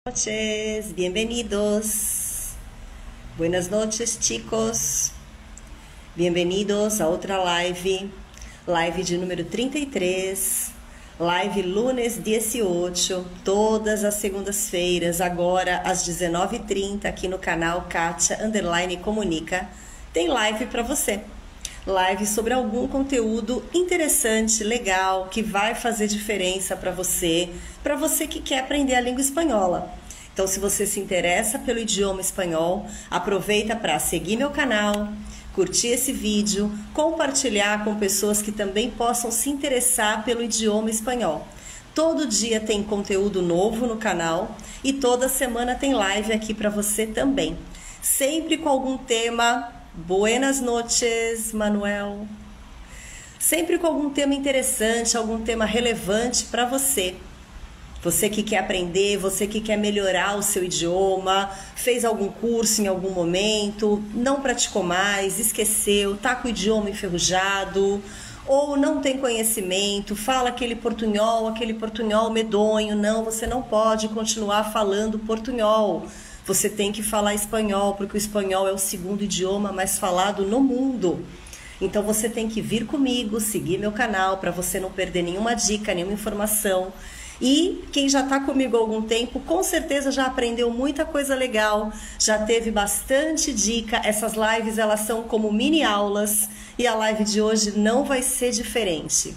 Noches, bienvenidos. Buenas noches, chicos. Bienvenidos a outra live de número 33, live lunes 18, todas as segundas-feiras, agora às 19h30, aqui no canal Kátia Comunica, tem live para você. Live sobre algum conteúdo interessante, legal, que vai fazer diferença para você que quer aprender a língua espanhola. Então, se você se interessa pelo idioma espanhol, aproveita para seguir meu canal, curtir esse vídeo, compartilhar com pessoas que também possam se interessar pelo idioma espanhol. Todo dia tem conteúdo novo no canal e toda semana tem live aqui para você também. Sempre com algum tema. Buenas noches, Manuel. Sempre com algum tema interessante, algum tema relevante para você. Você que quer aprender, você que quer melhorar o seu idioma, fez algum curso em algum momento, não praticou mais, esqueceu, tá com o idioma enferrujado, ou não tem conhecimento, fala aquele portunhol medonho. Não, você não pode continuar falando portunhol. Você tem que falar espanhol, porque o espanhol é o segundo idioma mais falado no mundo. Então você tem que vir comigo, seguir meu canal, para você não perder nenhuma dica, nenhuma informação. E quem já está comigo há algum tempo, com certeza já aprendeu muita coisa legal, já teve bastante dica. Essas lives, elas são como mini aulas e a live de hoje não vai ser diferente.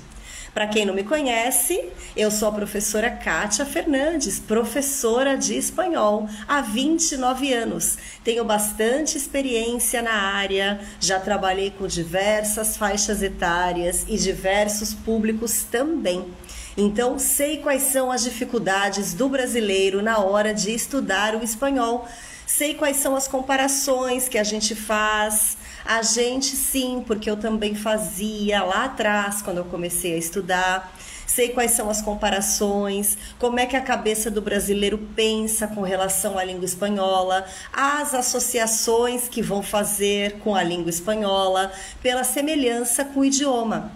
Para quem não me conhece, eu sou a professora Kátia Fernandes, professora de espanhol há 29 anos. Tenho bastante experiência na área, já trabalhei com diversas faixas etárias e diversos públicos também. Então, sei quais são as dificuldades do brasileiro na hora de estudar o espanhol. Sei quais são as comparações que a gente faz. A gente sim, porque eu também fazia lá atrás, quando eu comecei a estudar. Sei quais são as comparações, como é que a cabeça do brasileiro pensa com relação à língua espanhola, as associações que vão fazer com a língua espanhola, pela semelhança com o idioma.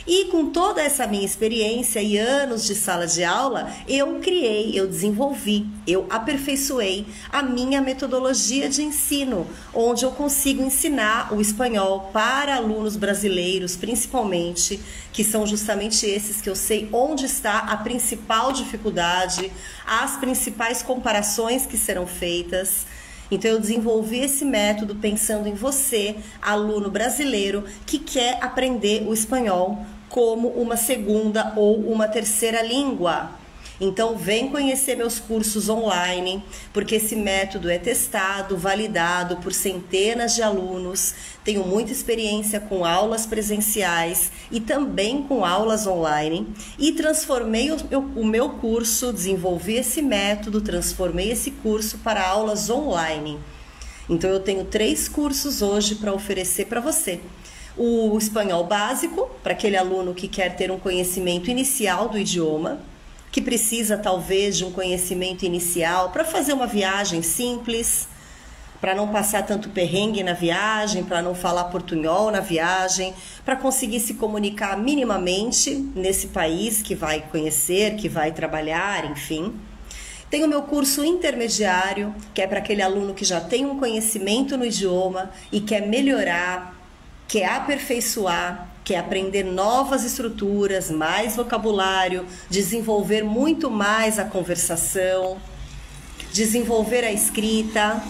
E com toda essa minha experiência e anos de sala de aula, eu criei, eu desenvolvi, eu aperfeiçoei a minha metodologia de ensino, onde eu consigo ensinar o espanhol para alunos brasileiros, principalmente, que são justamente esses que eu sei onde está a principal dificuldade, as principais comparações que serão feitas. Então eu desenvolvi esse método pensando em você, aluno brasileiro, que quer aprender o espanhol como uma segunda ou uma terceira língua. Então vem conhecer meus cursos online, porque esse método é testado, validado por centenas de alunos. Tenho muita experiência com aulas presenciais e também com aulas online. E transformei o meu curso, desenvolvi esse método, transformei esse curso para aulas online. Então eu tenho 3 cursos hoje para oferecer para você. O espanhol básico, para aquele aluno que quer ter um conhecimento inicial do idioma, que precisa talvez de um conhecimento inicial para fazer uma viagem simples, para não passar tanto perrengue na viagem, para não falar portunhol na viagem, para conseguir se comunicar minimamente nesse país que vai conhecer, que vai trabalhar, enfim. Tem o meu curso intermediário, que é para aquele aluno que já tem um conhecimento no idioma e quer melhorar, quer aperfeiçoar, quer aprender novas estruturas, mais vocabulário, desenvolver muito mais a conversação, desenvolver a escrita,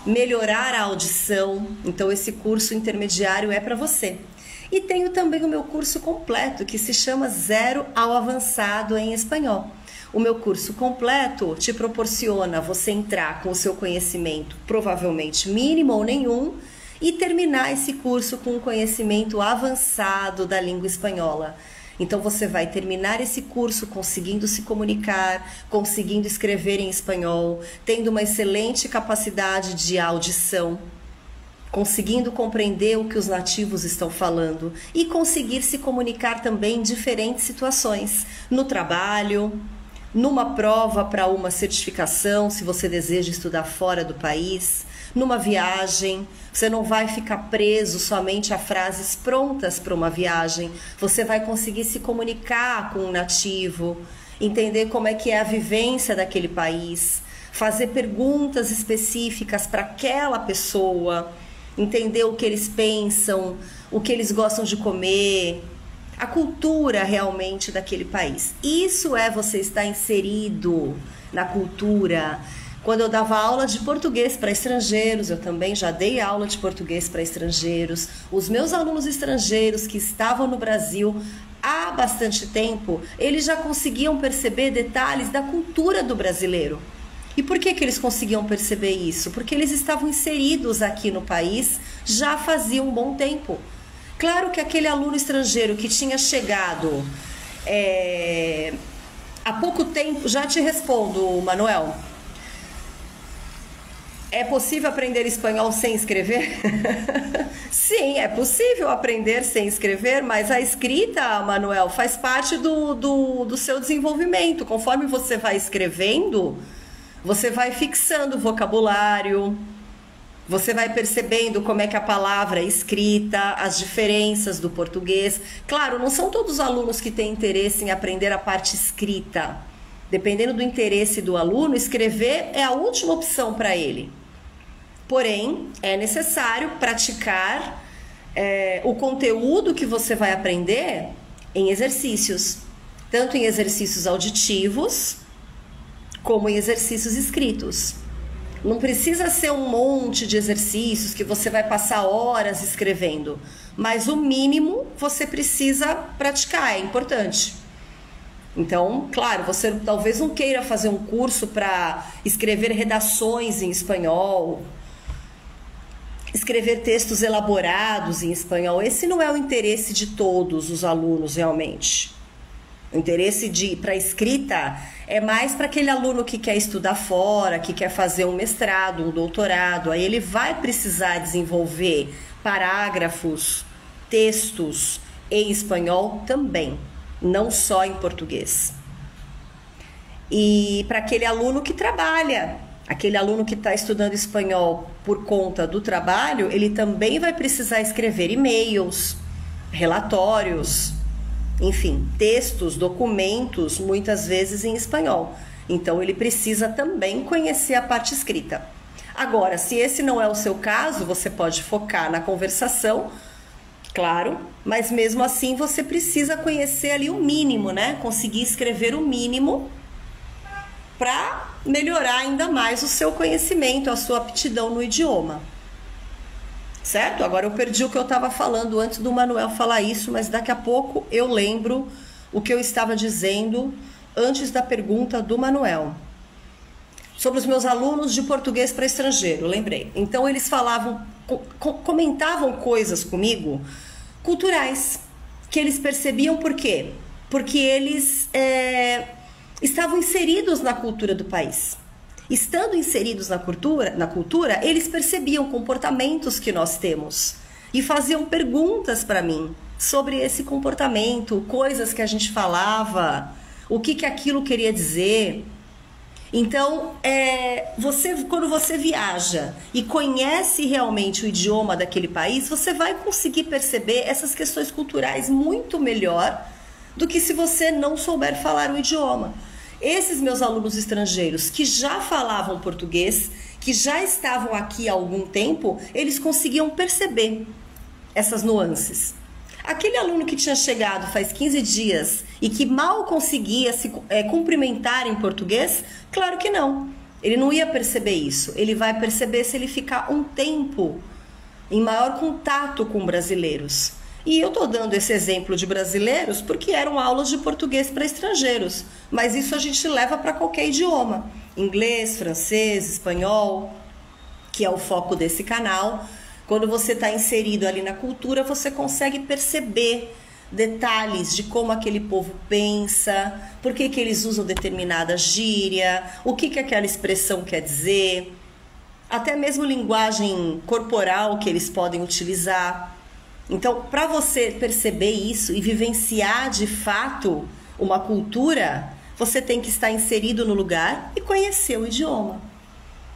melhorar a audição. Então esse curso intermediário é para você. E tenho também o meu curso completo, que se chama Zero ao Avançado em Espanhol. O meu curso completo te proporciona você entrar com o seu conhecimento provavelmente mínimo ou nenhum, e terminar esse curso com um conhecimento avançado da língua espanhola. Então você vai terminar esse curso conseguindo se comunicar, conseguindo escrever em espanhol, tendo uma excelente capacidade de audição, conseguindo compreender o que os nativos estão falando e conseguir se comunicar também em diferentes situações, no trabalho, numa prova para uma certificação, se você deseja estudar fora do país, numa viagem. Você não vai ficar preso somente a frases prontas para uma viagem. Você vai conseguir se comunicar com um nativo entender como é que é a vivência daquele país, fazer perguntas específicas para aquela pessoa, entender o que eles pensam, o que eles gostam de comer, a cultura realmente daquele país. Isso é você estar inserido na cultura. Quando eu dava aula de português para estrangeiros, eu também já dei aula de português para estrangeiros. Os meus alunos estrangeiros que estavam no Brasil há bastante tempo, eles já conseguiam perceber detalhes da cultura do brasileiro. E por que eles conseguiam perceber isso? Porque eles estavam inseridos aqui no país já fazia um bom tempo. Claro que aquele aluno estrangeiro que tinha chegado há pouco tempo, já te respondo, Manuel. É possível aprender espanhol sem escrever? Sim, é possível aprender sem escrever, mas a escrita, Manuel, faz parte do seu desenvolvimento. Conforme você vai escrevendo, você vai fixando o vocabulário, você vai percebendo como é que a palavra é escrita, as diferenças do português. Claro, não são todos os alunos que têm interesse em aprender a parte escrita. Dependendo do interesse do aluno, escrever é a última opção para ele. Porém, é necessário praticar o conteúdo que você vai aprender em exercícios. Tanto em exercícios auditivos, como em exercícios escritos. Não precisa ser um monte de exercícios que você vai passar horas escrevendo, mas o mínimo você precisa praticar, é importante. Então, claro, você talvez não queira fazer um curso para escrever redações em espanhol, escrever textos elaborados em espanhol. Esse não é o interesse de todos os alunos realmente. O interesse para escrita é mais para aquele aluno que quer estudar fora, que quer fazer um mestrado, um doutorado. Aí ele vai precisar desenvolver parágrafos, textos em espanhol também, não só em português. E para aquele aluno que trabalha, aquele aluno que está estudando espanhol por conta do trabalho, ele também vai precisar escrever e-mails, relatórios, enfim, textos, documentos, muitas vezes em espanhol. Então, ele precisa também conhecer a parte escrita. Agora, se esse não é o seu caso, você pode focar na conversação, claro, mas mesmo assim você precisa conhecer ali o mínimo, né? Conseguir escrever o mínimo para melhorar ainda mais o seu conhecimento, a sua aptidão no idioma. Certo? Agora eu perdi o que eu estava falando antes do Manuel falar isso, mas daqui a pouco eu lembro o que eu estava dizendo antes da pergunta do Manuel. Sobre os meus alunos de português para estrangeiro, lembrei. Então eles falavam, comentavam coisas comigo culturais, que eles percebiam por quê? Porque eles estavam inseridos na cultura do país. Estando inseridos na cultura, eles percebiam comportamentos que nós temos e faziam perguntas para mim sobre esse comportamento, coisas que a gente falava, o que aquilo queria dizer. Então, quando você viaja e conhece realmente o idioma daquele país, você vai conseguir perceber essas questões culturais muito melhor do que se você não souber falar o idioma. Esses meus alunos estrangeiros que já falavam português, que já estavam aqui há algum tempo, eles conseguiam perceber essas nuances. Aquele aluno que tinha chegado faz 15 dias e que mal conseguia se cumprimentar em português, claro que não. Ele não ia perceber isso. Ele vai perceber se ele ficar um tempo em maior contato com brasileiros. E eu estou dando esse exemplo de brasileiros porque eram aulas de português para estrangeiros. Mas isso a gente leva para qualquer idioma. Inglês, francês, espanhol, que é o foco desse canal. Quando você está inserido ali na cultura, você consegue perceber detalhes de como aquele povo pensa, por que eles usam determinada gíria, o que aquela expressão quer dizer, até mesmo linguagem corporal que eles podem utilizar. Então, para você perceber isso e vivenciar de fato uma cultura, você tem que estar inserido no lugar e conhecer o idioma.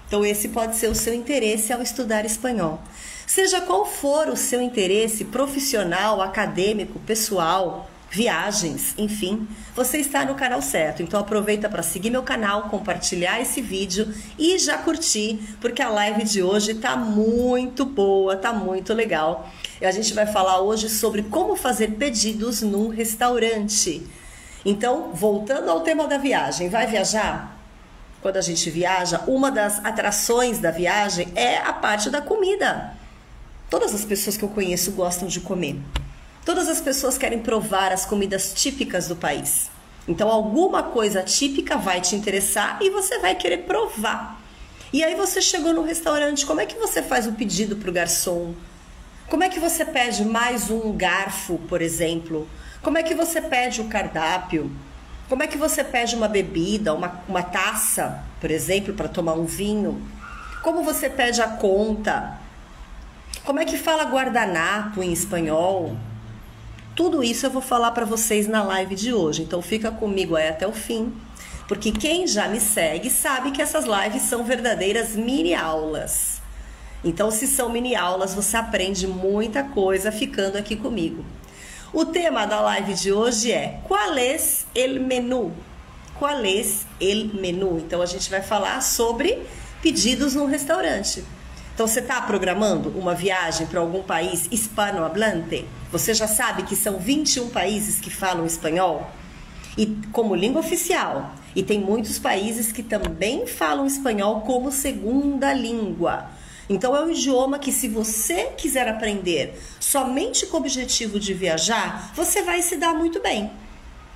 Então, esse pode ser o seu interesse ao estudar espanhol. Seja qual for o seu interesse profissional, acadêmico, pessoal, viagens, enfim, você está no canal certo. Então aproveita para seguir meu canal, compartilhar esse vídeo e já curtir, porque a live de hoje tá muito boa, tá muito legal. E a gente vai falar hoje sobre como fazer pedidos num restaurante. Então, voltando ao tema da viagem, vai viajar? Quando a gente viaja, uma das atrações da viagem é a parte da comida. Todas as pessoas que eu conheço gostam de comer. Todas as pessoas querem provar as comidas típicas do país. Então, alguma coisa típica vai te interessar e você vai querer provar. E aí você chegou no restaurante, como é que você faz o pedido para o garçom? Como é que você pede mais um garfo, por exemplo? Como é que você pede o cardápio? Como é que você pede uma bebida, uma taça, por exemplo, para tomar um vinho? Como você pede a conta? Como é que fala guardanapo em espanhol? Tudo isso eu vou falar para vocês na live de hoje, então fica comigo aí até o fim, porque quem já me segue sabe que essas lives são verdadeiras mini aulas. Então, se são mini aulas, você aprende muita coisa ficando aqui comigo. O tema da live de hoje é ¿Cuál es el menú? ¿Cuál es el menú? Então, a gente vai falar sobre pedidos num restaurante. Então, você está programando uma viagem para algum país hispanohablante? Você já sabe que são 21 países que falam espanhol e como língua oficial. E tem muitos países que também falam espanhol como segunda língua. Então, é um idioma que, se você quiser aprender somente com o objetivo de viajar, você vai se dar muito bem.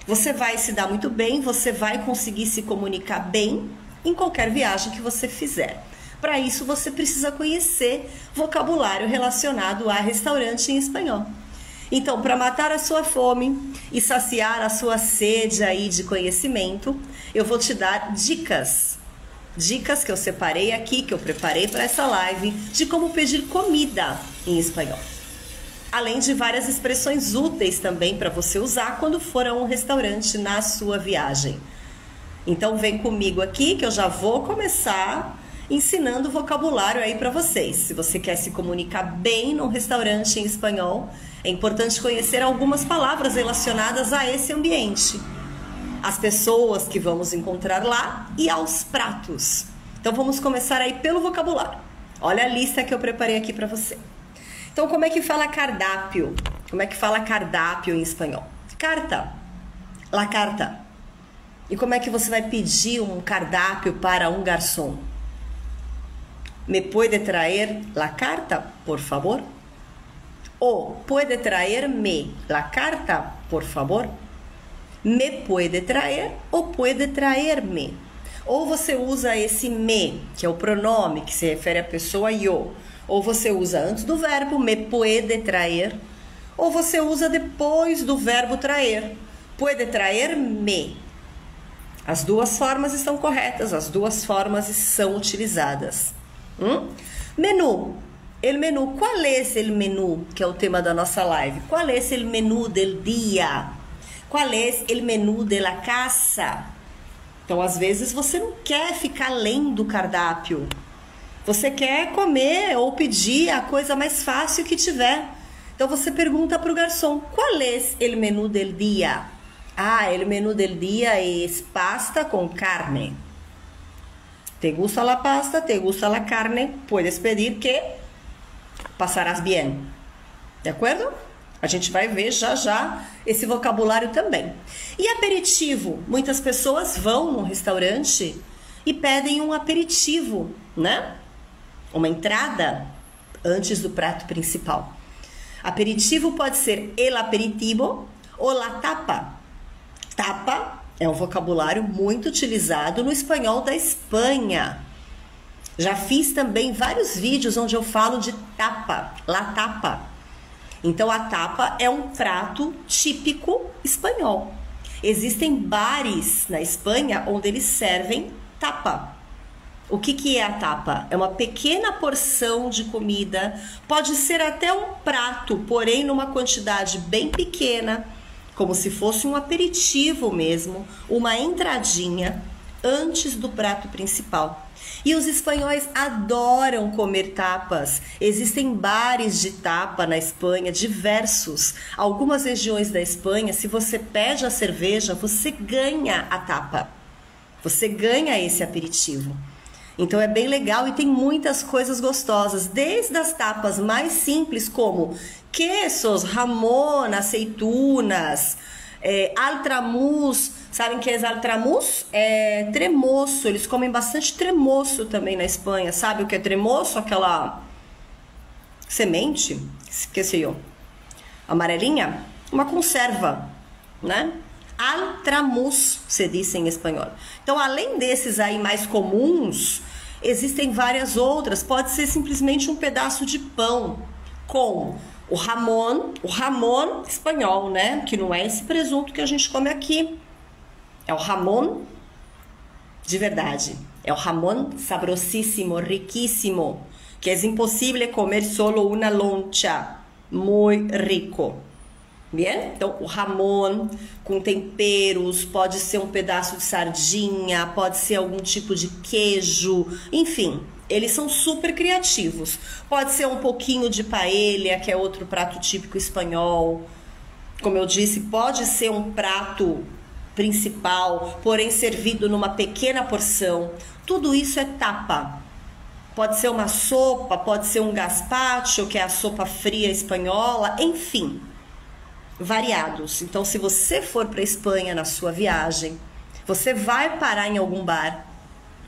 Você vai se dar muito bem, você vai conseguir se comunicar bem em qualquer viagem que você fizer. Para isso, você precisa conhecer vocabulário relacionado a restaurante em espanhol. Então, para matar a sua fome e saciar a sua sede aí de conhecimento, eu vou te dar dicas. Dicas que eu separei aqui, que eu preparei para essa live, de como pedir comida em espanhol. Além de várias expressões úteis também para você usar quando for a um restaurante na sua viagem. Então, vem comigo aqui que eu já vou começar ensinando vocabulário aí para vocês. Se você quer se comunicar bem num restaurante em espanhol, é importante conhecer algumas palavras relacionadas a esse ambiente, as pessoas que vamos encontrar lá e aos pratos. Então vamos começar aí pelo vocabulário. Olha a lista que eu preparei aqui para você. Então, como é que fala cardápio? Como é que fala cardápio em espanhol? Carta. La carta. E como é que você vai pedir um cardápio para um garçom? ¿Me puede traer la carta, por favor? O ¿puede traerme la carta, por favor? Me puede traer ou puede traerme? Ou você usa esse me, que é o pronome que se refere à pessoa yo. Ou você usa antes do verbo me puede traer, ou você usa depois do verbo traer. Puede traerme. As duas formas estão corretas, as duas formas são utilizadas. Menú. El menú. ¿Cuál es el menú? Que é o tema da nossa live. ¿Cuál es el menú del día? ¿Cuál es el menú de la casa? Então, às vezes, você não quer ficar lendo o cardápio. Você quer comer ou pedir a coisa mais fácil que tiver. Então, você pergunta para o garçom, ¿Cuál es el menú del día? Ah, el menú del día es pasta con carne. ¿Te gusta la pasta? ¿Te gusta la carne? Puedes pedir que pasarás bien. De acordo? A gente vai ver já já esse vocabulário também. E aperitivo? Muitas pessoas vão num restaurante e pedem um aperitivo, né? Uma entrada antes do prato principal. Aperitivo pode ser el aperitivo ou la tapa. Tapa é um vocabulário muito utilizado no espanhol da Espanha. Já fiz também vários vídeos onde eu falo de tapa, la tapa. Então, a tapa é um prato típico espanhol. Existem bares na Espanha onde eles servem tapa. O que é a tapa? É uma pequena porção de comida, pode ser até um prato, porém numa quantidade bem pequena, como se fosse um aperitivo mesmo, uma entradinha antes do prato principal. E os espanhóis adoram comer tapas. Existem bares de tapa na Espanha, diversos. Algumas regiões da Espanha, se você pede a cerveja, você ganha a tapa. Você ganha esse aperitivo. Então é bem legal e tem muitas coisas gostosas, desde as tapas mais simples como quesos, jamón, aceitunas, altramús. Sabem o que é altramús? É tremoço, eles comem bastante tremoço também na Espanha. Sabe o que é tremoço? Aquela semente, que sei eu, amarelinha, uma conserva, né? Altramús, se diz em espanhol. Então, além desses aí mais comuns, existem várias outras. Pode ser simplesmente um pedaço de pão com o jamón espanhol, né? Que não é esse presunto que a gente come aqui. É o jamón de verdade. É o jamón sabrosíssimo, riquíssimo, que é impossível comer solo una loncha. Muito rico. Bien? Então, o jamón com temperos, pode ser um pedaço de sardinha, pode ser algum tipo de queijo, enfim, eles são super criativos. Pode ser um pouquinho de paella, que é outro prato típico espanhol. Como eu disse, pode ser um prato principal, porém servido numa pequena porção. Tudo isso é tapa. Pode ser uma sopa, pode ser um gazpacho, que é a sopa fria espanhola, enfim, variados. Então, se você for para a Espanha na sua viagem, você vai parar em algum bar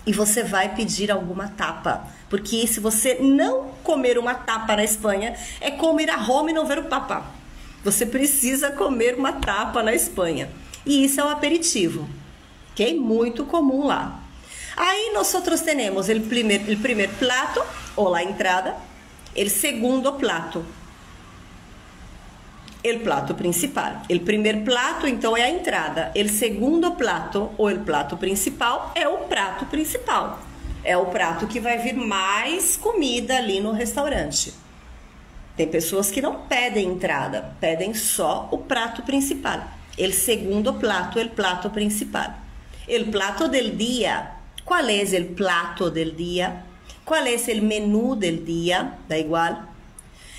e você vai pedir alguma tapa, porque se você não comer uma tapa na Espanha, é como ir a Roma e não ver o Papa. Você precisa comer uma tapa na Espanha. E isso é um aperitivo, ok? Muito comum lá. Aí nós temos o primeiro plato, ou a entrada, o segundo plato, o plato principal. O primeiro plato, então, é a entrada. O segundo plato, ou o plato principal, é o prato principal. É o prato que vai vir mais comida ali no restaurante. Tem pessoas que não pedem entrada, pedem só o prato principal. O segundo plato, o plato principal. O plato del dia. Qual é o plato del dia? Qual é o menú del dia? Da igual.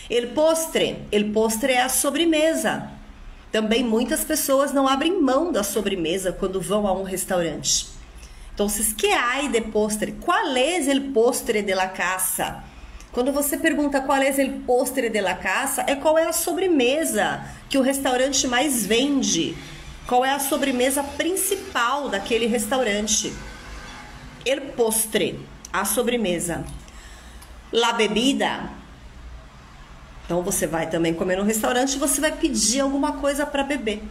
O postre é a sobremesa. Também muitas pessoas não abrem mão da sobremesa quando vão a um restaurante. Então, que há de postre? Qual é o postre de la casa? Quando você pergunta qual é o postre de la casa, é qual é a sobremesa que o restaurante mais vende. Qual é a sobremesa principal daquele restaurante? El postre, a sobremesa. La bebida. Então você vai também comer no restaurante e você vai pedir alguma coisa para beber.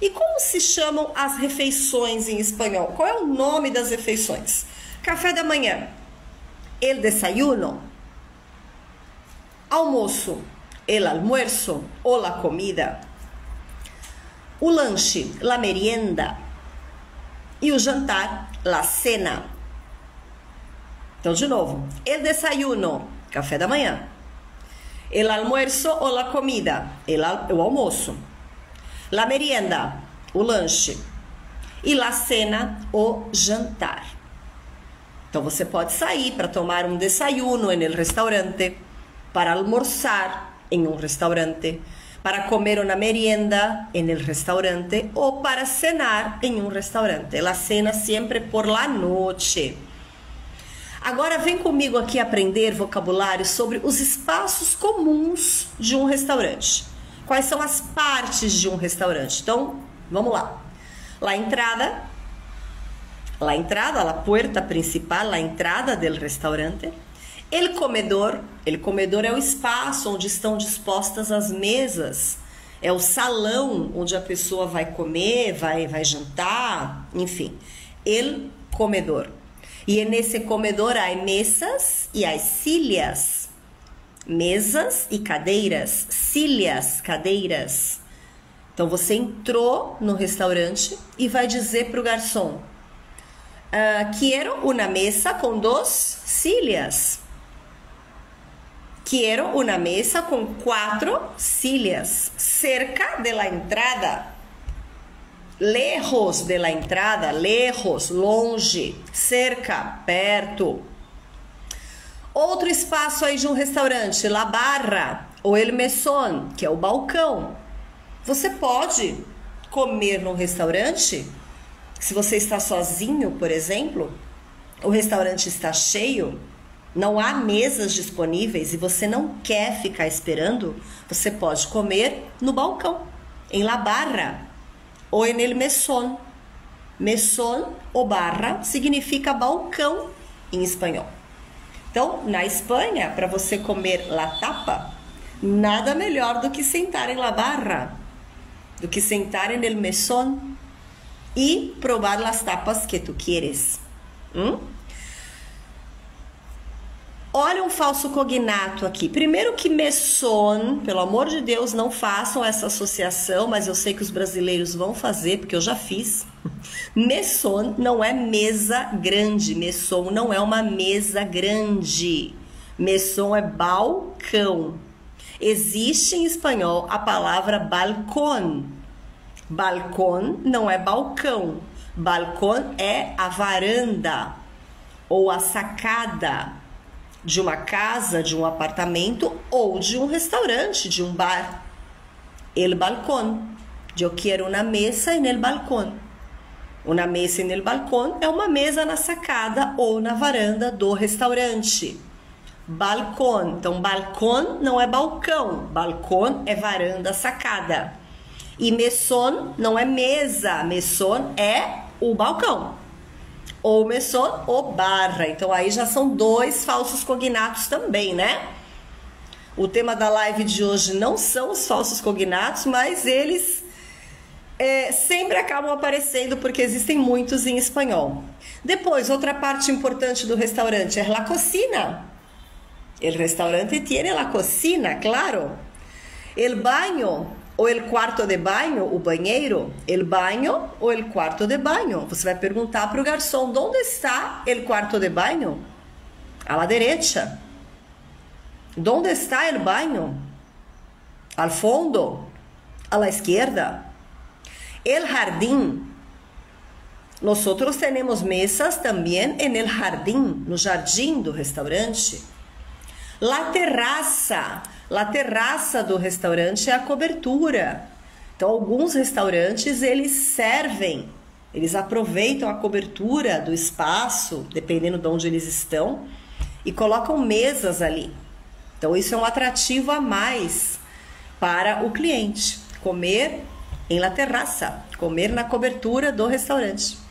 E como se chamam as refeições em espanhol? Qual é o nome das refeições? Café da manhã, el desayuno. Almoço, el almuerzo ou la comida. O lanche, la merienda. E o jantar, la cena. Então, de novo, el desayuno, café da manhã. El almuerzo ou la comida, o almoço. La merienda, o lanche. E la cena, o jantar. Então, você pode sair para tomar um desayuno en el restaurante, para almorzar em um restaurante, para comer uma merienda en el restaurante ou para cenar em um restaurante. La cena sempre por la noche. Agora vem comigo aqui aprender vocabulário sobre os espaços comuns de um restaurante. Quais são as partes de um restaurante? Então, vamos lá. La entrada, la puerta principal, la entrada del restaurante. El comedor é o espaço onde estão dispostas as mesas. É o salão onde a pessoa vai comer, vai jantar, enfim. El comedor. E nesse comedor há mesas e há silhas. Mesas e cadeiras. Silhas, cadeiras. Então, você entrou no restaurante e vai dizer para o garçom: quero uma mesa com 2 silhas. Quero uma mesa com 4 silhas cerca de la entrada. lejos de la entrada, lejos, longe, cerca, perto. Outro espaço aí de um restaurante, la barra ou el mesón, que é o balcão. Você pode comer num restaurante, se você está sozinho, por exemplo, o restaurante está cheio, não há mesas disponíveis e você não quer ficar esperando, você pode comer no balcão, em la barra ou en el mesón. Mesón ou barra significa balcão em espanhol. Então, na Espanha, para você comer la tapa, nada melhor do que sentar em la barra, do que sentar en el mesón e provar las tapas que tu quieres. Olha um falso cognato aqui. Primeiro que mesón, pelo amor de Deus, não façam essa associação, mas eu sei que os brasileiros vão fazer, porque eu já fiz. Mesón não é mesa grande, mesón não é uma mesa grande. Mesón é balcão. Existe em espanhol a palavra balcón. Balcón não é balcão. Balcón é a varanda ou a sacada de uma casa, de um apartamento ou de um restaurante, de um bar. El balcón. Eu quero uma mesa en el balcón. Uma mesa en el balcón é uma mesa na sacada ou na varanda do restaurante. Balcón. Então, balcón não é balcão. Balcón é varanda, sacada. E mesón não é mesa. Mesón é o balcão. Ou mesón ou barra. Então aí já são dois falsos cognatos também, né? O tema da live de hoje não são os falsos cognatos, mas eles sempre acabam aparecendo porque existem muitos em espanhol. Depois, outra parte importante do restaurante é la cocina. El restaurante tiene la cocina, claro. El baño ou el quarto de banho, o banheiro, el baño ou el quarto de banho. Você vai perguntar para o garçom, onde está el quarto de banho? A la derecha. ¿Dónde está el baño? Al fondo. A la izquierda. El jardín. Nosotros tenemos mesas también en el jardín, no jardim do restaurante. La terraça. La terraça do restaurante é a cobertura. Então, alguns restaurantes, eles servem, eles aproveitam a cobertura do espaço, dependendo de onde eles estão, e colocam mesas ali. Então, isso é um atrativo a mais para o cliente. Comer em la terraça, comer na cobertura do restaurante.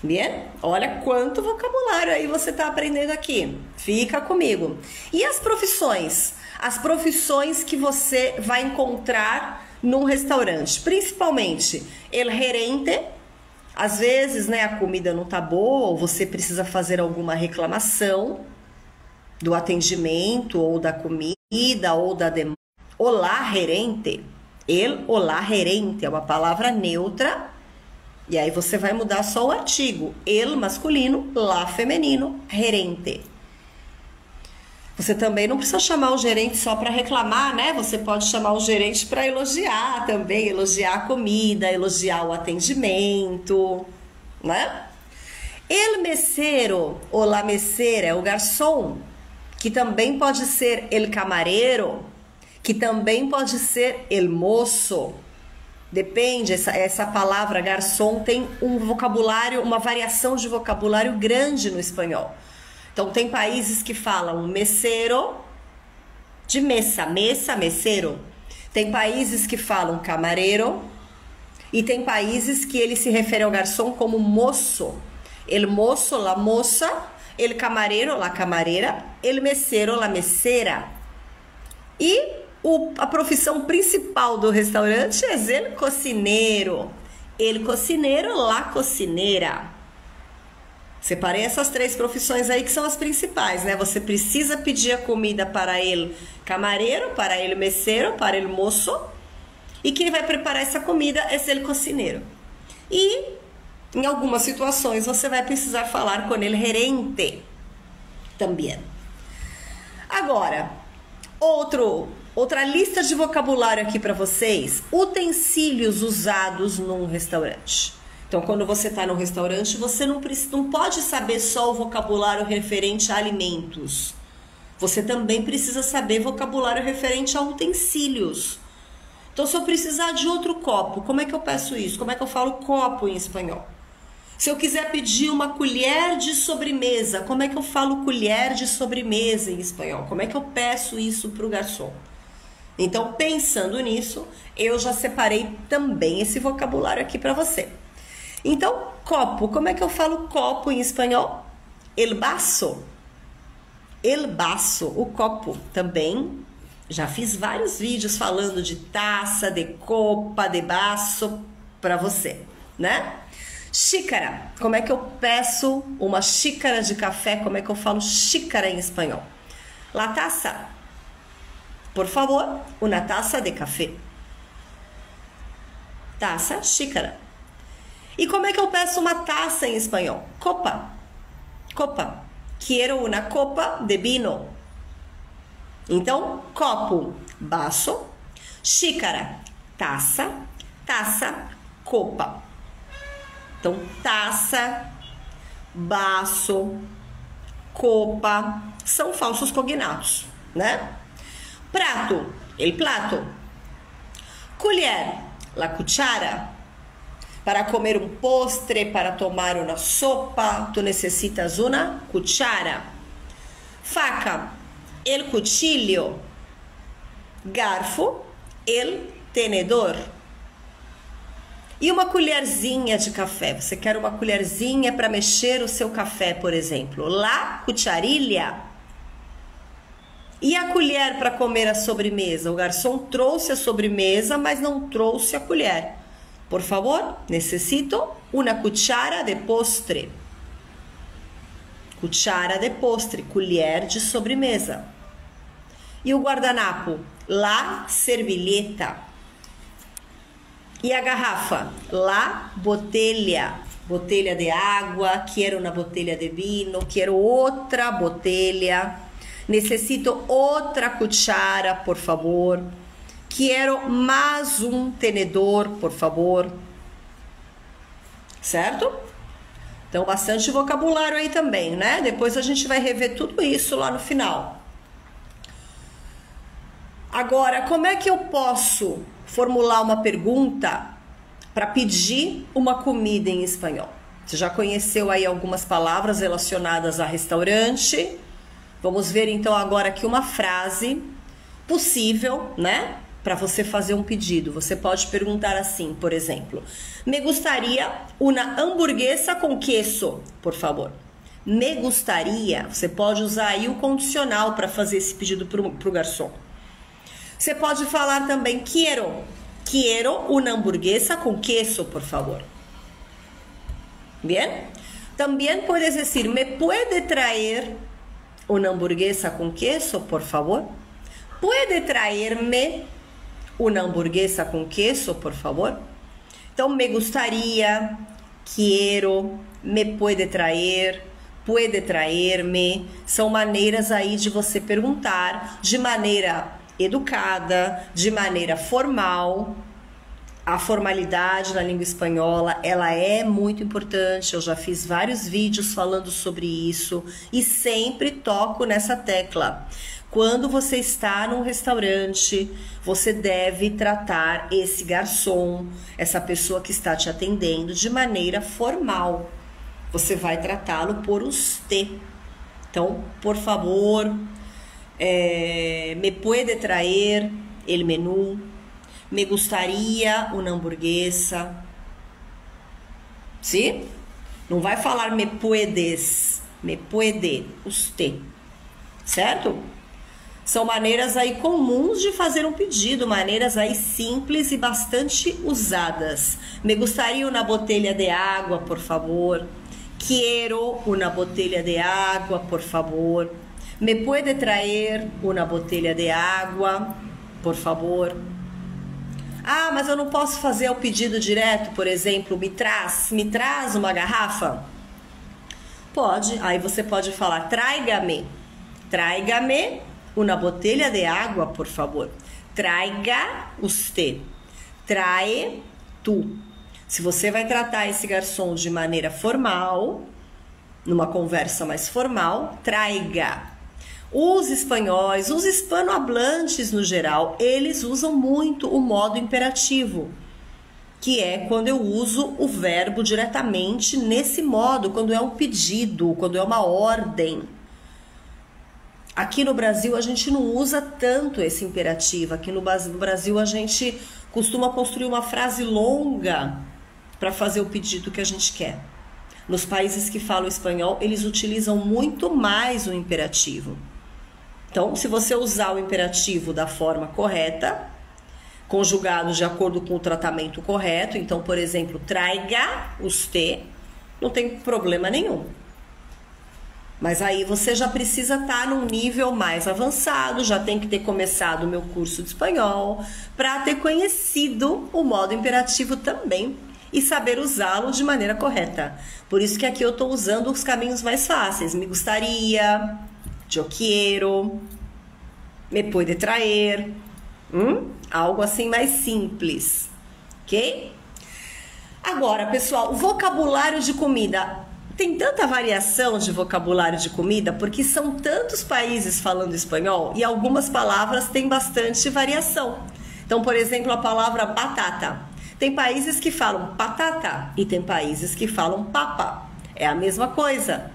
Bien? Olha quanto vocabulário aí você está aprendendo aqui. Fica comigo. E as profissões? As profissões que você vai encontrar num restaurante, principalmente el gerente. Às vezes, né, a comida não tá boa, ou você precisa fazer alguma reclamação do atendimento, ou da comida, ou da demanda. Olá, gerente. El olá, gerente é uma palavra neutra. E aí você vai mudar só o artigo. El masculino, lá feminino, gerente. Você também não precisa chamar o gerente só para reclamar, né? Você pode chamar o gerente para elogiar também, elogiar a comida, elogiar o atendimento, né? El mesero ou la mesera é o garçom, que também pode ser el camarero, que também pode ser el moço. Depende, essa palavra garçom tem um vocabulário, uma variação de vocabulário grande no espanhol. Então, tem países que falam mesero, de mesa, mesero. Tem países que falam camarero. E tem países que ele se refere ao garçom como moço. El moço, la moça. El camarero, la camarera. El mesero, la mesera. E a profissão principal do restaurante é el cocinero. El cocinero, la cocinera. Separei essas três profissões aí que são as principais, né? Você precisa pedir a comida para ele camareiro, para ele mesero, para ele moço. E quem vai preparar essa comida é ele cozinheiro. E em algumas situações você vai precisar falar com ele gerente também. Agora, Outra lista de vocabulário aqui para vocês. Utensílios usados num restaurante. Então, quando você está num restaurante, você não pode saber só o vocabulário referente a alimentos. Você também precisa saber vocabulário referente a utensílios. Então, se eu precisar de outro copo, como é que eu peço isso? Como é que eu falo copo em espanhol? Se eu quiser pedir uma colher de sobremesa, como é que eu falo colher de sobremesa em espanhol? Como é que eu peço isso para o garçom? Então, pensando nisso, eu já separei também esse vocabulário aqui para você. Então, copo, como é que eu falo copo em espanhol? El vaso. El vaso, o copo. Também já fiz vários vídeos falando de taça, de copa, de vaso para você, né? Xícara, como é que eu peço uma xícara de café? Como é que eu falo xícara em espanhol? La taza. Por favor, una taza de café. Taça, xícara. E como é que eu peço uma taça em espanhol? Copa. Copa. Quiero una copa de vino. Então, copo, vaso. Xícara, taça. Taça, copa. Então, taça, vaso, copa, são falsos cognatos, né? Prato, el plato. Colher, la cuchara. Para comer um postre, para tomar uma sopa, tu necessitas uma cuchara. Faca, el cuchillo. Garfo, el tenedor. E uma colherzinha de café. Você quer uma colherzinha para mexer o seu café, por exemplo. La cucharilha. E a colher para comer a sobremesa? O garçom trouxe a sobremesa, mas não trouxe a colher. Por favor, necessito uma cuchara de postre. Cuchara de postre, colher de sobremesa. E o guardanapo? La servilleta. E a garrafa? La botella. Botella de água, quero uma botella de vino, quero outra botella. Necessito outra cuchara, por favor. Quero mais um tenedor, por favor. Certo? Então, bastante vocabulário aí também, né? Depois a gente vai rever tudo isso lá no final. Agora, como é que eu posso formular uma pergunta para pedir uma comida em espanhol? Você já conheceu aí algumas palavras relacionadas a restaurante. Vamos ver então agora aqui uma frase possível, né? Para você fazer um pedido. Você pode perguntar assim, por exemplo: me gustaría una hamburguesa com queso, por favor. Me gustaría. Você pode usar aí o condicional para fazer esse pedido pro garçom. Você pode falar também quiero una hamburguesa con queso, por favor. Bien? También puedes decir, ¿me puede traer una hamburguesa con queso, por favor? ¿Puede traerme una hamburguesa con queso, por favor? Então, me gustaría, quiero, me puede traer, puede traerme. São maneiras aí de você perguntar de maneira educada, de maneira formal. A formalidade na língua espanhola, ela é muito importante. Eu já fiz vários vídeos falando sobre isso e sempre toco nessa tecla. Quando você está num restaurante, você deve tratar esse garçom, essa pessoa que está te atendendo, de maneira formal. Você vai tratá-lo por usted. Então, por favor, me puede traer el menú, me gustaría una hamburguesa. ¿Sí? Não vai falar me puedes, me puede, usted. Certo? São maneiras aí comuns de fazer um pedido, maneiras aí simples e bastante usadas. Me gustaría una botella de agua, por favor. Quiero una botella de agua, por favor. Me puede traer una botella de agua, por favor. Ah, mas eu não posso fazer o pedido direto, por exemplo, me traz uma garrafa? Pode, aí você pode falar tráigame una botella de agua, por favor. Traiga usted. Trae tu. Se você vai tratar esse garçom de maneira formal, numa conversa mais formal, traiga. Os espanhóis, os hispanohablantes no geral, eles usam muito o modo imperativo, que é quando eu uso o verbo diretamente nesse modo, quando é um pedido, quando é uma ordem. Aqui no Brasil a gente não usa tanto esse imperativo. Aqui no Brasil a gente costuma construir uma frase longa para fazer o pedido que a gente quer. Nos países que falam espanhol, eles utilizam muito mais o imperativo. Então, se você usar o imperativo da forma correta, conjugado de acordo com o tratamento correto, então, por exemplo, traiga usted, não tem problema nenhum. Mas aí você já precisa estar num nível mais avançado, já tem que ter começado o meu curso de espanhol, para ter conhecido o modo imperativo também e saber usá-lo de maneira correta. Por isso que aqui eu estou usando os caminhos mais fáceis. Me gustaría, yo quiero, me puede traer, algo assim mais simples, ok? Agora, pessoal, o vocabulário de comida. Tem tanta variação de vocabulário de comida porque são tantos países falando espanhol e algumas palavras têm bastante variação. Então, por exemplo, a palavra batata. Tem países que falam patata e tem países que falam papa. É a mesma coisa.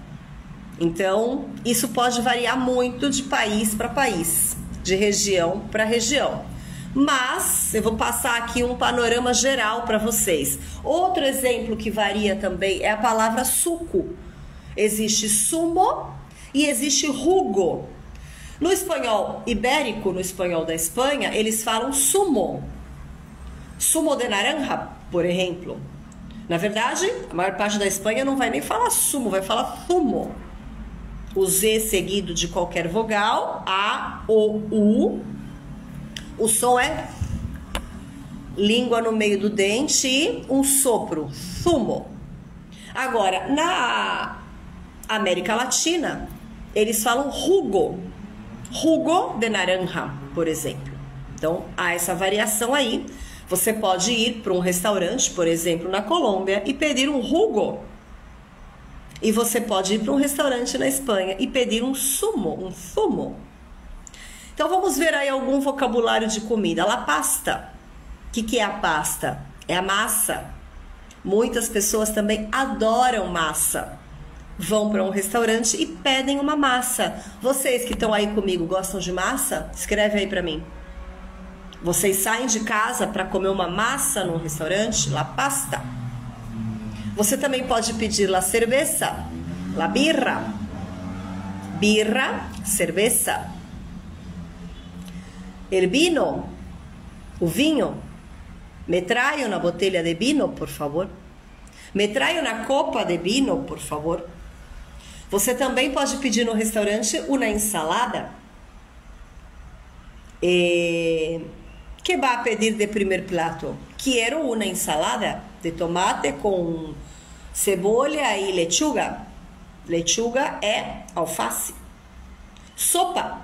Então, isso pode variar muito de país para país, de região para região. Mas eu vou passar aqui um panorama geral para vocês. Outro exemplo que varia também é a palavra suco. Existe sumo e existe jugo. No espanhol ibérico, no espanhol da Espanha, eles falam sumo. Sumo de naranja, por exemplo. Na verdade, a maior parte da Espanha não vai nem falar sumo, vai falar zumo. O Z seguido de qualquer vogal, A, O, U. O som é língua no meio do dente e um sopro, zumo. Agora, na América Latina, eles falam jugo. Jugo de naranja, por exemplo. Então, há essa variação aí. Você pode ir para um restaurante, por exemplo, na Colômbia, e pedir um jugo. E você pode ir para um restaurante na Espanha e pedir um zumo. Então, vamos ver aí algum vocabulário de comida. La pasta. O que é a pasta? É a massa. Muitas pessoas também adoram massa. Vão para um restaurante e pedem uma massa. Vocês que estão aí comigo gostam de massa? Escreve aí para mim. Vocês saem de casa para comer uma massa num restaurante? La pasta. Você também pode pedir la cerveza, la birra. Birra, cerveza. El vino, o vinho. Me trae una botella de vino, por favor. Me trae una copa de vino, por favor. Você também pode pedir no restaurante uma ensalada. Que vai pedir de primeiro plato? Quero uma ensalada de tomate com cebola e lechuga. Lechuga é alface. Sopa.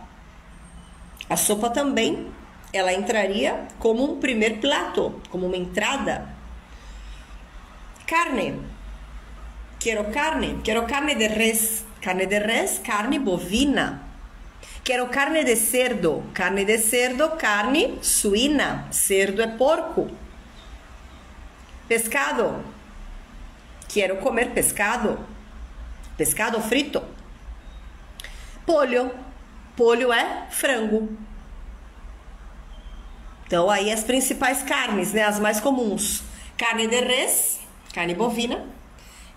A sopa também, ela entraria como um primeiro prato, como uma entrada. Carne. Quero carne de res. Carne de res, carne bovina. Quero carne de cerdo. Carne de cerdo, carne suína. Cerdo é porco. Pescado. Quero comer pescado. Pescado frito. Pollo. Pollo é frango. Então, aí as principais carnes, né? As mais comuns. Carne de res, carne bovina.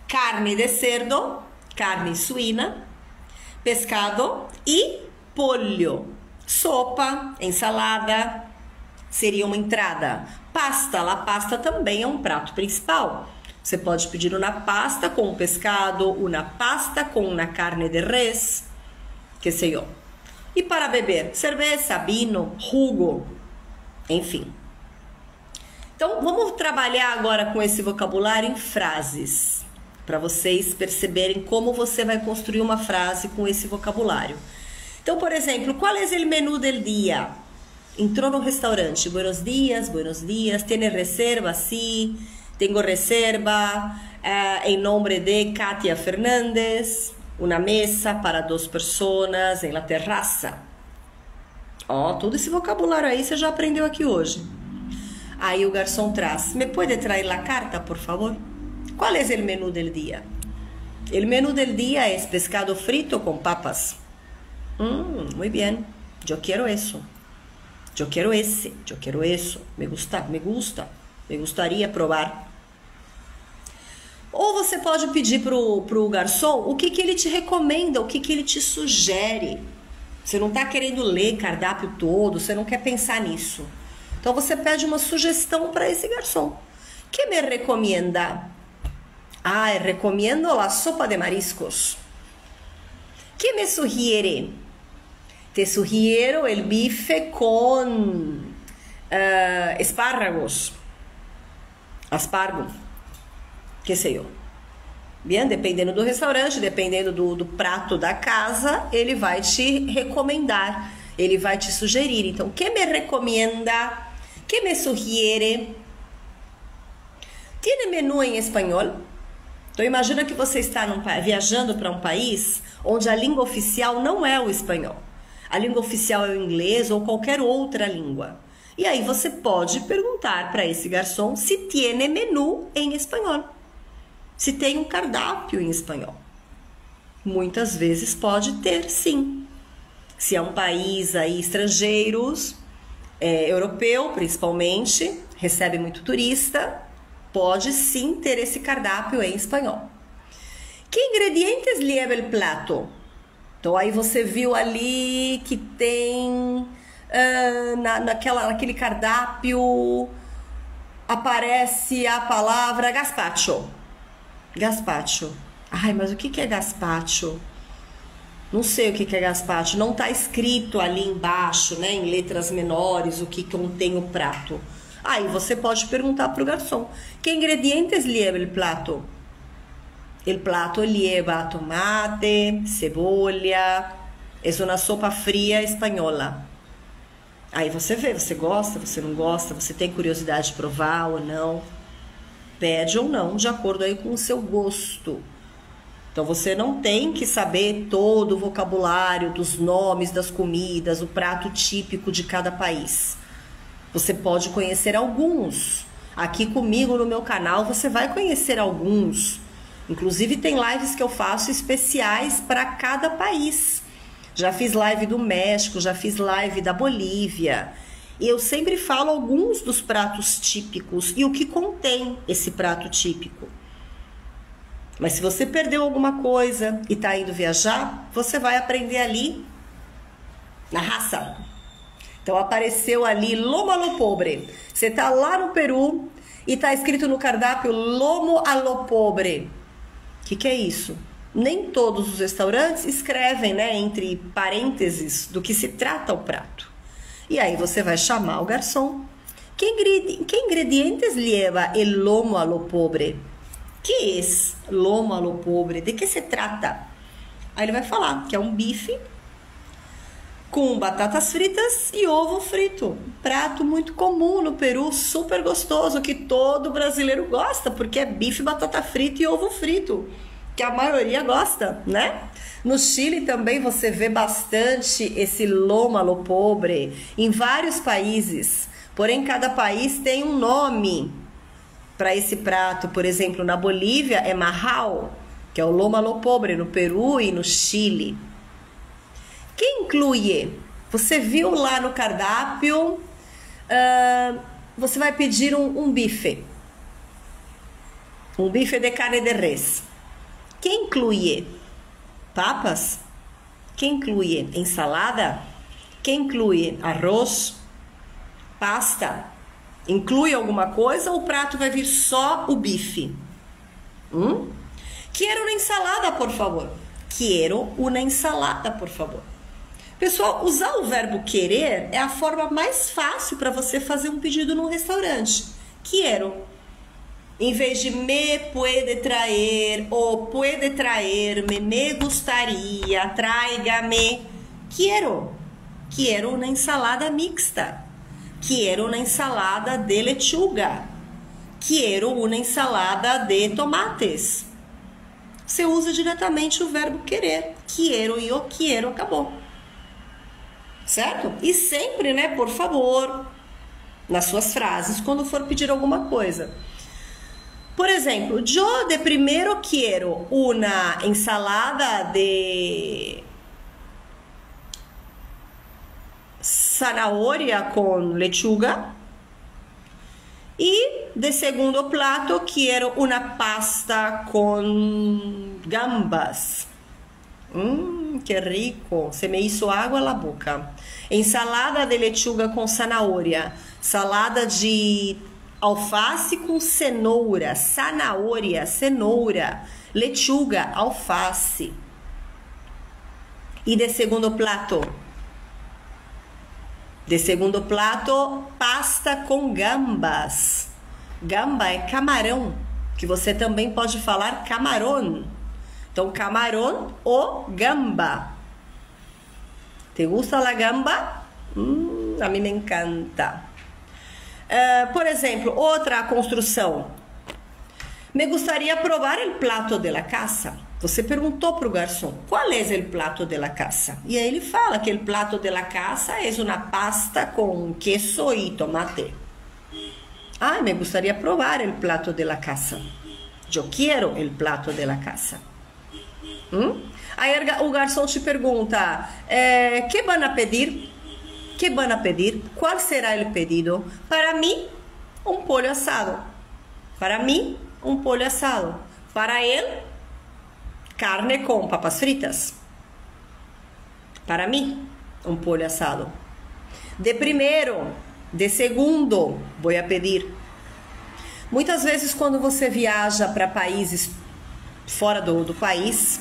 Carne de cerdo, carne suína. Pescado e pollo. Sopa, ensalada, seria uma entrada. Pasta, la pasta também é um prato principal. Você pode pedir uma pasta com pescado, uma pasta com uma carne de res, que sei eu. E para beber, cerveja, vino, jugo, enfim. Então, vamos trabalhar agora com esse vocabulário em frases, para vocês perceberem como você vai construir uma frase com esse vocabulário. Então, por exemplo, qual é o menú del dia? Entrou no restaurante, buenos dias, tiene reserva? Sí, tengo reserva, em nome de Katia Fernandes, uma mesa para 2 pessoas em la terraça. Ó, todo esse vocabulário aí você já aprendeu aqui hoje. Aí o garçom traz, ¿me puede traer la carta, por favor? Qual é o menú del dia? O menú del dia é pescado frito com papas. Muy bien, yo quiero eso. Yo quiero ese, yo quiero eso. Me gustaría probar. Ou você pode pedir pro garçom o que ele te recomenda, o que ele te sugere. Você não está querendo ler cardápio todo, você não quer pensar nisso. Então você pede uma sugestão para esse garçom. Que me recomenda? Recomendo la sopa de mariscos. Que me sugiere? Te sugiero el bife con espárragos. Aspargo. Que sei eu. Bem, dependendo do restaurante, dependendo do prato da casa, ele vai te recomendar, ele vai te sugerir. Então, que me recomenda? Que me sugiere? Tiene menú em espanhol? Então, imagina que você está viajando para um país onde a língua oficial não é o espanhol. A língua oficial é o inglês ou qualquer outra língua. E aí você pode perguntar para esse garçom se tiene menú em espanhol. Se tem um cardápio em espanhol. Muitas vezes pode ter, sim. Se é um país aí estrangeiro, europeu principalmente, recebe muito turista, pode sim ter esse cardápio em espanhol. Que ingredientes lleva el plato? Então aí você viu ali que tem naquele cardápio aparece a palavra gazpacho. Gazpacho. Ai, mas o que é gazpacho? Não sei o que é gazpacho. Não está escrito ali embaixo, né, em letras menores, o que contém o prato. Aí você pode perguntar para o garçom. Que ingredientes lleva el plato? El plato lleva tomate, cebolla. É uma sopa fria espanhola. Aí você vê, você gosta, você não gosta, você tem curiosidade de provar ou não. Pede ou não, de acordo aí com o seu gosto. Então você não tem que saber todo o vocabulário dos nomes das comidas, o prato típico de cada país. Você pode conhecer alguns. Aqui comigo no meu canal você vai conhecer alguns. Inclusive tem lives que eu faço especiais para cada país. Já fiz live do México, já fiz live da Bolívia. E eu sempre falo alguns dos pratos típicos e o que contém esse prato típico. Mas se você perdeu alguma coisa e está indo viajar, você vai aprender ali na raça. Então apareceu ali lomo a lo pobre. Você está lá no Peru e está escrito no cardápio lomo a lo pobre. O que é isso? Nem todos os restaurantes escrevem, né, entre parênteses do que se trata o prato. E aí você vai chamar o garçom. Que ingredientes lleva el lomo a lo pobre? Que é lomo a lo pobre? De que se trata? Aí ele vai falar que é um bife com batatas fritas e ovo frito. Um prato muito comum no Peru, super gostoso, que todo brasileiro gosta, porque é bife, batata frita e ovo frito, que a maioria gosta, né? No Chile também você vê bastante esse lomo a lo pobre, em vários países. Porém, cada país tem um nome para esse prato. Por exemplo, na Bolívia é majao, que é o lomo a lo pobre, no Peru e no Chile. Que inclui? Você viu lá no cardápio, você vai pedir um bife. Um bife de carne de res. Que inclui? Papas? Que inclui? Ensalada? Que inclui? Arroz? Pasta? Inclui alguma coisa ou o prato vai vir só o bife? Quero uma ensalada, por favor. Quero uma ensalada, por favor. Pessoal, usar o verbo querer é a forma mais fácil para você fazer um pedido num restaurante. Quero. Em vez de me puede traer ou puede traerme, me gustaría, tráigame, Quiero una ensalada mixta. Quiero una ensalada de lechuga. Quiero una ensalada de tomates. Você usa diretamente o verbo querer. Quiero e o quiero, acabou. Certo? E sempre, né, por favor, nas suas frases, quando for pedir alguma coisa. Por exemplo, yo de primero quiero una ensalada de zanahoria con lechuga. Y de segundo plato quiero una pasta con gambas. Qué rico, se me hizo agua en la boca. Ensalada de lechuga com zanahoria. Salada de alface com cenoura. Cenoura. Lechuga, alface. E de segundo plato? De segundo plato, pasta com gambas. Gamba é camarão, que você também pode falar camarón. Então, camarón ou gamba. ¿Te gusta la gamba? A mim me encanta. Por exemplo, outra construção. Me gustaría provar el plato de la casa. Você perguntou para o garçom, qual é o plato de la casa? E aí ele fala que o plato de la casa é uma pasta com queso e tomate. Ah, me gustaría provar el plato de la casa. Yo quiero el plato de la casa. Aí o garçom te pergunta, ¿qué van a pedir? ¿Qué van a pedir? ¿Cuál será el pedido? Para mí, un pollo asado. Para mí, un pollo asado. Para él, carne com papas fritas. Para mí, un pollo asado. De primero, de segundo, vou a pedir. Muitas vezes, quando você viaja para países fora do país,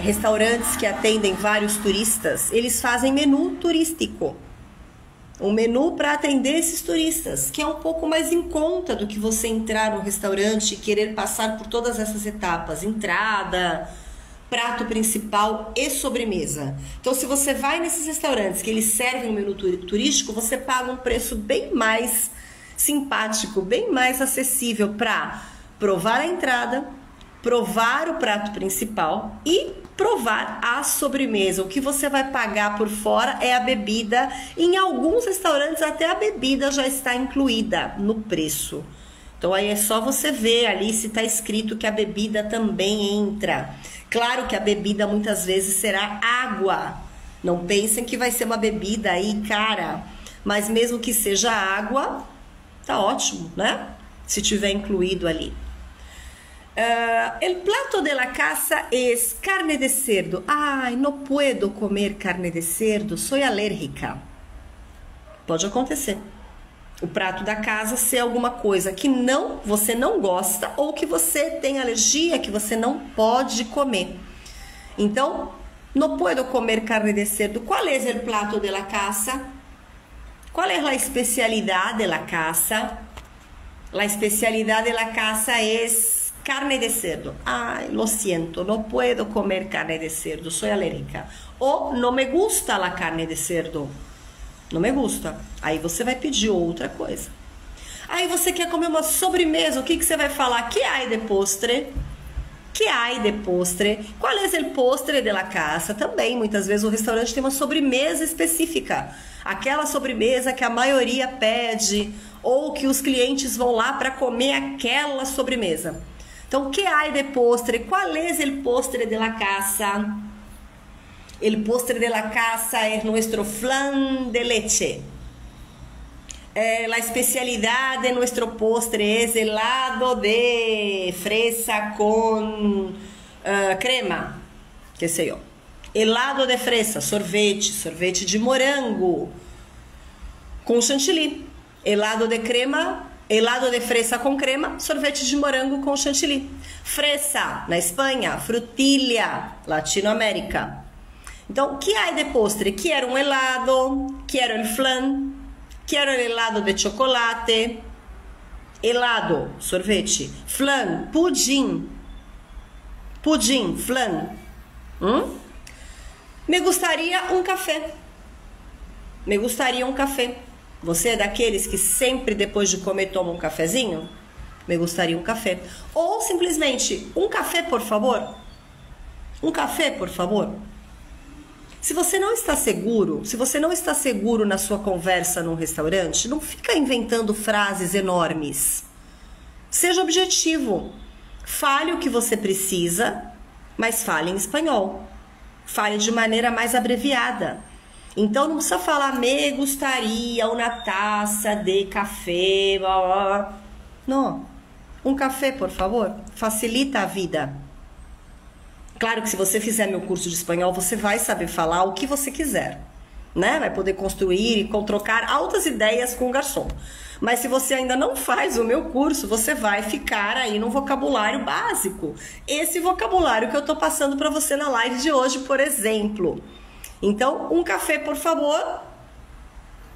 restaurantes que atendem vários turistas, eles fazem menu turístico. Um menu para atender esses turistas, que é um pouco mais em conta do que você entrar no restaurante e querer passar por todas essas etapas, entrada, prato principal e sobremesa. Então, se você vai nesses restaurantes que eles servem um menu turístico, você paga um preço bem mais simpático, bem mais acessível para provar a entrada, provar o prato principal e provar a sobremesa. O que você vai pagar por fora é a bebida. Em alguns restaurantes até a bebida já está incluída no preço. Então aí é só você ver ali se está escrito que a bebida também entra. Claro que a bebida muitas vezes será água. Não pensem que vai ser uma bebida aí cara. Mas mesmo que seja água, tá ótimo, né? Se tiver incluído ali. El plato de la casa es carne de cerdo. Ai, no puedo comer carne de cerdo, soy alérgica. Pode acontecer. O prato da casa ser alguma coisa que você não gosta ou que você tem alergia, que você não pode comer. Então, no puedo comer carne de cerdo. ¿Cuál es el plato de la casa? ¿Cuál es la especialidad de la casa? La especialidad de la casa es carne de cerdo. Ay, lo siento, no puedo comer carne de cerdo, soy alérgica. Ou no me gusta la carne de cerdo. Não me gusta. Aí você vai pedir outra coisa. Aí você quer comer uma sobremesa, o que você vai falar? Que hay de postre? Que hay de postre? Qual é o postre de la casa? Também, muitas vezes, o restaurante tem uma sobremesa específica. Aquela sobremesa que a maioria pede, ou que os clientes vão lá para comer aquela sobremesa. Então, ¿qué hay de postre? ¿Cuál es el postre de la casa? El postre de la casa es nuestro flan de leche. La especialidad de nuestro postre es helado de fresa con crema, qué sé yo. Helado de fresa, sorvete de morango com chantilly. Helado de crema, helado de fresa com crema, sorvete de morango com chantilly. Fresa, na Espanha, frutilha, Latinoamérica. Então, que hay de postre? Quiero un helado, quiero el flan, quiero el helado de chocolate. Helado, sorvete. Flan, pudim. Pudim, flan. Me gustaria um café. Me gustaria um café. Você é daqueles que sempre depois de comer toma um cafezinho? Me gustaria um café. Ou simplesmente, um café, por favor. Um café, por favor. Se você não está seguro, se você não está seguro na sua conversa num restaurante, não fica inventando frases enormes. Seja objetivo. Fale o que você precisa, mas fale em espanhol. Fale de maneira mais abreviada. Então não precisa falar me gustaria uma taça de café. Blá, blá. Não. Um café, por favor. Facilita a vida. Claro que se você fizer meu curso de espanhol, você vai saber falar o que você quiser, né? Vai poder construir e trocar altas ideias com o garçom. Mas se você ainda não faz o meu curso, você vai ficar aí no vocabulário básico. Esse vocabulário que eu tô passando para você na live de hoje, por exemplo. Então, um café, por favor,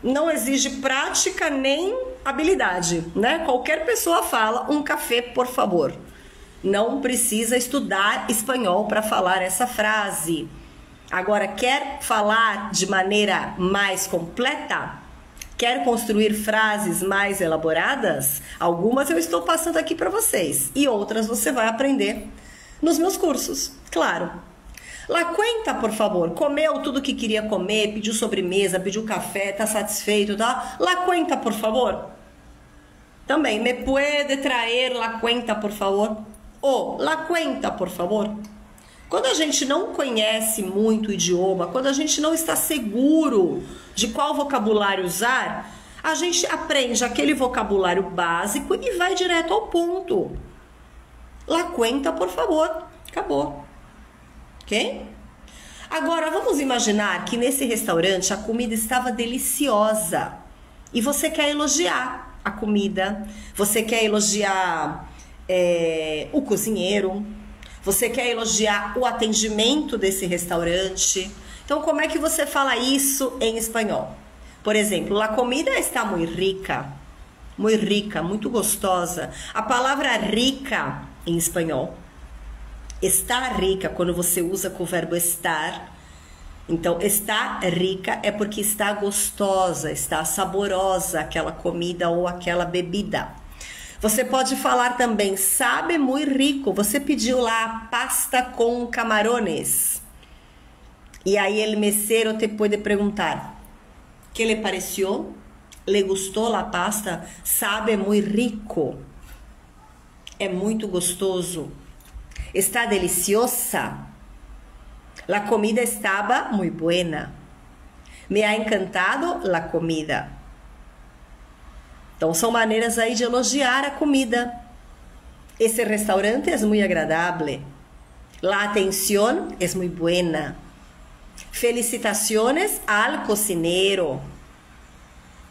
não exige prática nem habilidade, né? Qualquer pessoa fala um café, por favor. Não precisa estudar espanhol para falar essa frase. Agora, quer falar de maneira mais completa? Quer construir frases mais elaboradas? Algumas eu estou passando aqui para vocês e outras você vai aprender nos meus cursos, claro. La cuenta, por favor. Comeu tudo que queria comer, pediu sobremesa, pediu café, tá satisfeito, tá? La cuenta, por favor. Também, me puede traer la cuenta, por favor? Ou, la cuenta, por favor. Quando a gente não conhece muito o idioma, quando a gente não está seguro de qual vocabulário usar, a gente aprende aquele vocabulário básico e vai direto ao ponto. La cuenta, por favor. Acabou. Ok? Agora, vamos imaginar que nesse restaurante a comida estava deliciosa e você quer elogiar a comida, você quer elogiar o cozinheiro, você quer elogiar o atendimento desse restaurante. Então, como é que você fala isso em espanhol? Por exemplo, la comida está muy rica, muito gostosa. A palavra rica em espanhol, está rica, quando você usa com o verbo estar. Então, está rica é porque está gostosa, está saborosa aquela comida ou aquela bebida. Você pode falar também, sabe muito rico. Você pediu lá pasta com camarones. E aí el mesero te pode perguntar, ¿qué le pareció? ¿Le gustó la pasta? Sabe muito rico. É muito gostoso. Está deliciosa. La comida estaba muy buena. Me ha encantado la comida. Então, são maneiras aí de elogiar a comida. Esse restaurante é muito agradável. La atención es muy buena. Felicitaciones al cocinero.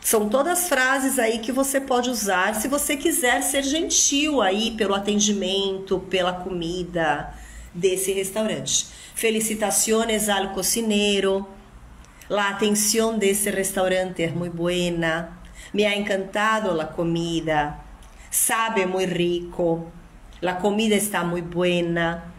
São todas frases aí que você pode usar se você quiser ser gentil aí pelo atendimento, pela comida desse restaurante. Felicitaciones al cocinero. La atención de ese restaurante es muy buena. Me ha encantado la comida. Sabe muy rico. La comida está muy buena.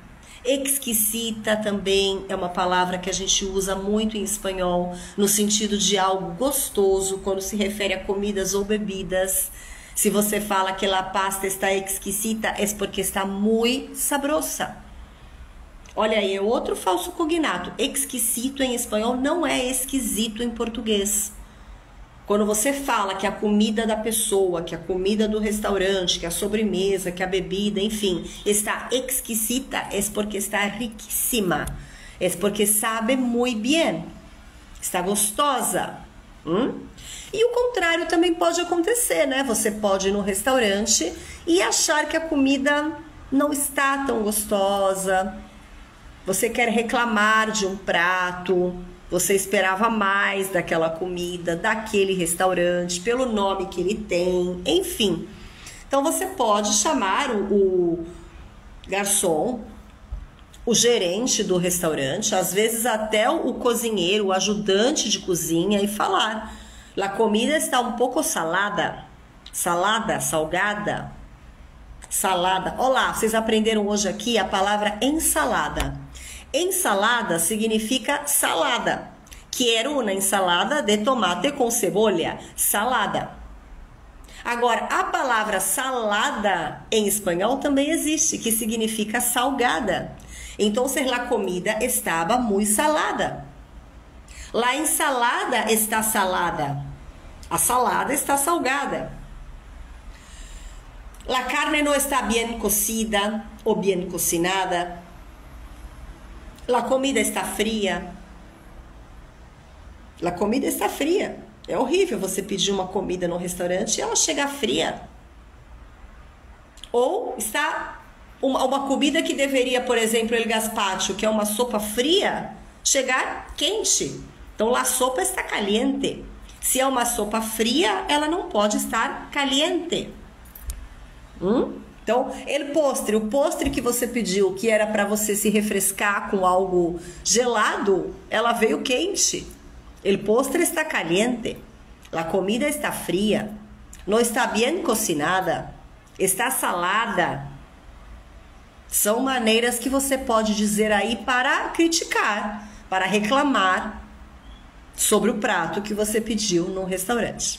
Exquisita também é uma palavra que a gente usa muito em espanhol no sentido de algo gostoso quando se refere a comidas ou bebidas. Se você fala que la pasta está exquisita, é porque está muito sabrosa. Olha aí, é outro falso cognato. Exquisito em espanhol não é esquisito em português. Quando você fala que a comida da pessoa, que a comida do restaurante, que a sobremesa, que a bebida, enfim, está exquisita, é porque está riquíssima. É porque sabe muito bem. Está gostosa. E o contrário também pode acontecer, né? Você pode ir no restaurante e achar que a comida não está tão gostosa. Você quer reclamar de um prato. Você esperava mais daquela comida, daquele restaurante, pelo nome que ele tem, enfim. Então você pode chamar o garçom, o gerente do restaurante, às vezes até o cozinheiro, o ajudante de cozinha e falar: "La comida está um pouco salada". Salada, salgada, salada. Olá, vocês aprenderam hoje aqui a palavra ensalada. ensalada significa salada. Quero uma ensalada de tomate com cebola. Salada. Agora, a palavra salada em espanhol também existe, que significa salgada. Então, a comida estava muito salada. La ensalada está salada. A salada está salgada. La carne no está bien cocida o bien cocinada. La comida está fria. La comida está fria. É horrível você pedir uma comida no restaurante e ela chegar fria. Ou está uma comida que deveria, por exemplo, el gazpacho, que é uma sopa fria, chegar quente. Então, la sopa está caliente. Se é uma sopa fria, ela não pode estar caliente. Então, o postre que você pediu, que era para você se refrescar com algo gelado, ela veio quente. El postre está caliente. La comida está fría. No está bien cocinada. Está salada. São maneiras que você pode dizer aí para criticar, para reclamar sobre o prato que você pediu no restaurante.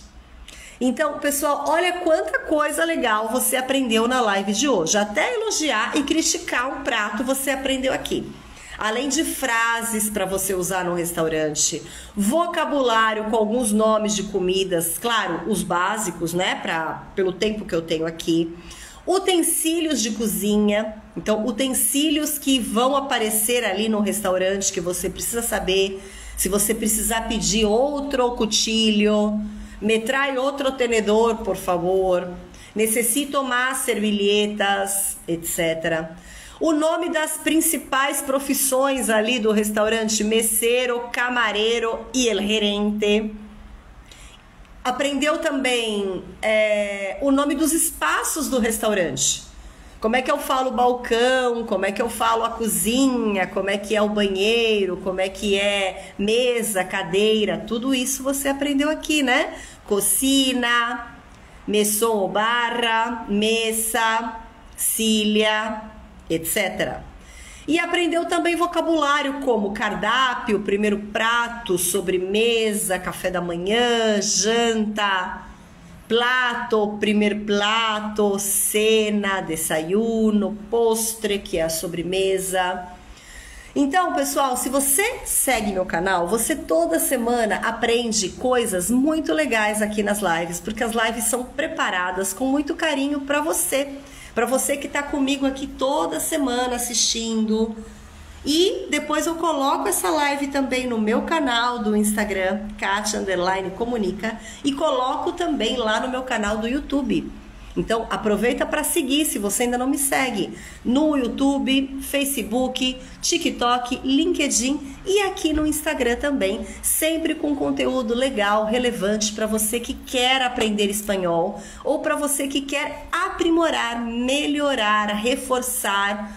Então, pessoal, olha quanta coisa legal você aprendeu na live de hoje. Até elogiar e criticar um prato você aprendeu aqui. Além de frases para você usar no restaurante, vocabulário com alguns nomes de comidas, claro, os básicos, né, pelo tempo que eu tenho aqui. Utensílios de cozinha, então utensílios que vão aparecer ali no restaurante que você precisa saber. Se você precisar pedir outro cuchillo, me trae outro tenedor, por favor. Necessito mais servilletas, etc. O nome das principais profissões ali do restaurante, mesero, camareiro e el gerente. Aprendeu também o nome dos espaços do restaurante. Como é que eu falo balcão, como é que eu falo a cozinha, como é que é o banheiro, como é que é mesa, cadeira, tudo isso você aprendeu aqui, né? Cocina, mesón ou barra, mesa, cilha, etc. E aprendeu também vocabulário como cardápio, primeiro prato, sobremesa, café da manhã, janta, plato, primeiro plato, cena, desayuno, postre, que é a sobremesa. Então, pessoal, se você segue meu canal, você toda semana aprende coisas muito legais aqui nas lives, porque as lives são preparadas com muito carinho para você. Para você que está comigo aqui toda semana assistindo. E depois eu coloco essa live também no meu canal do Instagram, Katia_Comunica, e coloco também lá no meu canal do YouTube. Então aproveita para seguir, se você ainda não me segue, no YouTube, Facebook, TikTok, LinkedIn e aqui no Instagram também, sempre com conteúdo legal, relevante para você que quer aprender espanhol ou para você que quer aprimorar, melhorar, reforçar,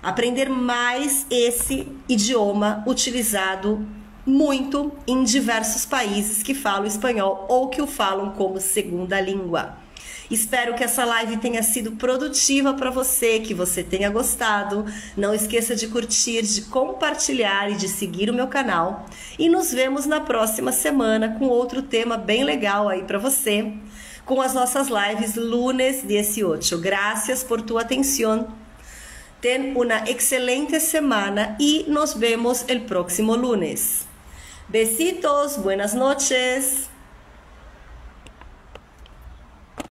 aprender mais esse idioma utilizado muito em diversos países que falam espanhol ou que o falam como segunda língua. Espero que essa live tenha sido produtiva para você, que você tenha gostado. Não esqueça de curtir, de compartilhar e de seguir o meu canal. E nos vemos na próxima semana com outro tema bem legal aí para você, com as nossas lives lunes 18. Gracias por tu atención. Ten una excelente semana y nos vemos el próximo lunes. Besitos, buenas noches.